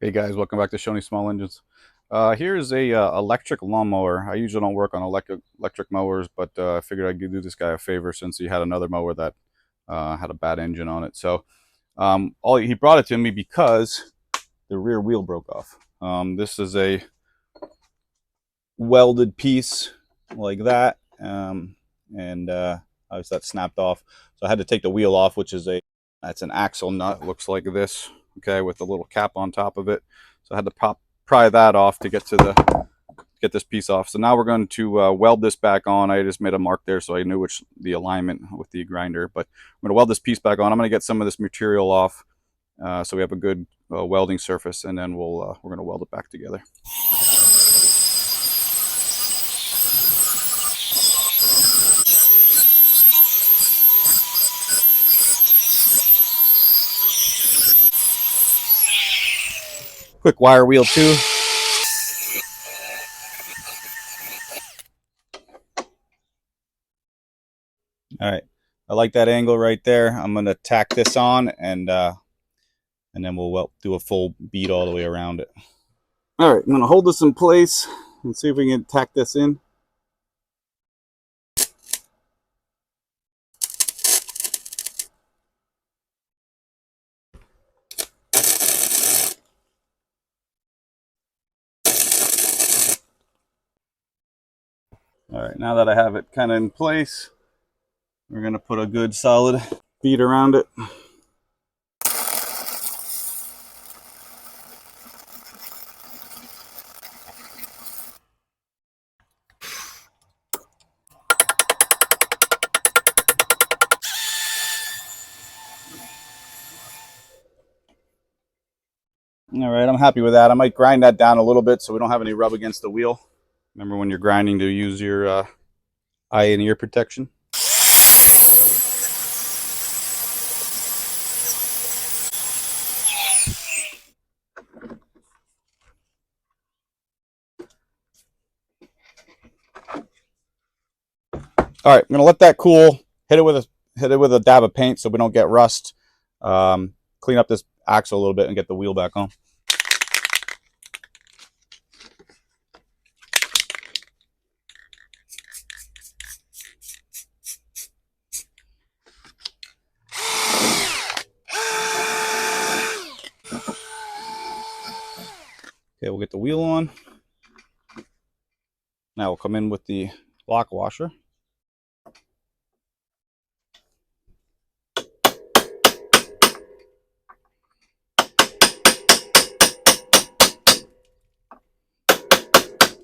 Hey guys, welcome back to Shoney Small Engines. Here's a electric lawnmower. I usually don't work on electric mowers, but I figured I'd do this guy a favor since he had another mower that had a bad engine on it. So he brought it to me because the rear wheel broke off. This is a welded piece like that, and obviously that snapped off. So I had to take the wheel off, which is that's an axle nut. Looks like this, okay, with a little cap on top of it. So I had to pry that off to get this piece off. So now we're going to weld this back on. I just made a mark there so I knew the alignment with the grinder. But I'm going to weld this piece back on. I'm going to get some of this material off so we have a good welding surface, and then we're going to weld it back together. Quick wire wheel too. All right, I like that angle right there. I'm going to tack this on, and then we'll do a full bead all the way around it. All right, I'm going to hold this in place and see if we can tack this in. All right, now that I have it kind of in place, we're going to put a good solid bead around it. All right, I'm happy with that. I might grind that down a little bit so we don't have any rub against the wheel. Remember when you're grinding to use your eye and ear protection. All right, I'm gonna let that cool. Hit it with a dab of paint so we don't get rust. Clean up this axle a little bit and get the wheel back on. Okay, we'll get the wheel on. Now we'll come in with the lock washer.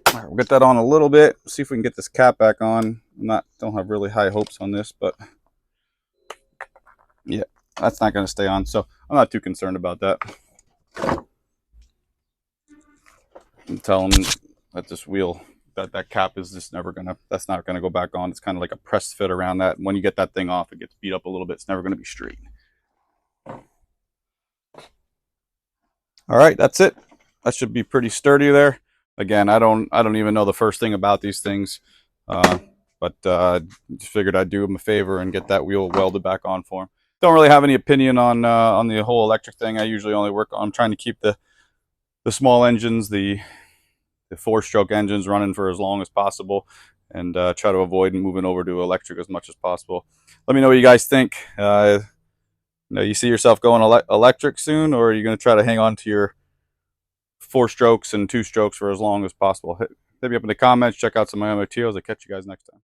All right, we'll get that on a little bit. See if we can get this cap back on. Don't have really high hopes on this, but yeah, that's not going to stay on. So I'm not too concerned about that. I'm telling them that this wheel, that cap is just never gonna. That's not gonna go back on. It's kind of like a pressed fit around that. When you get that thing off, it gets beat up a little bit. It's never gonna be straight. All right, that's it. That should be pretty sturdy there. Again, I don't even know the first thing about these things, but just figured I'd do him a favor and get that wheel welded back on for him. Don't really have any opinion on the whole electric thing. I usually only work on trying to keep the small engines, the 4-stroke engines running for as long as possible, and try to avoid moving over to electric as much as possible. Let me know what you guys think. You see yourself going electric soon, or are you going to try to hang on to your 4 strokes and 2 strokes for as long as possible? Hit me up in the comments. Check out some of my other materials. I'll catch you guys next time.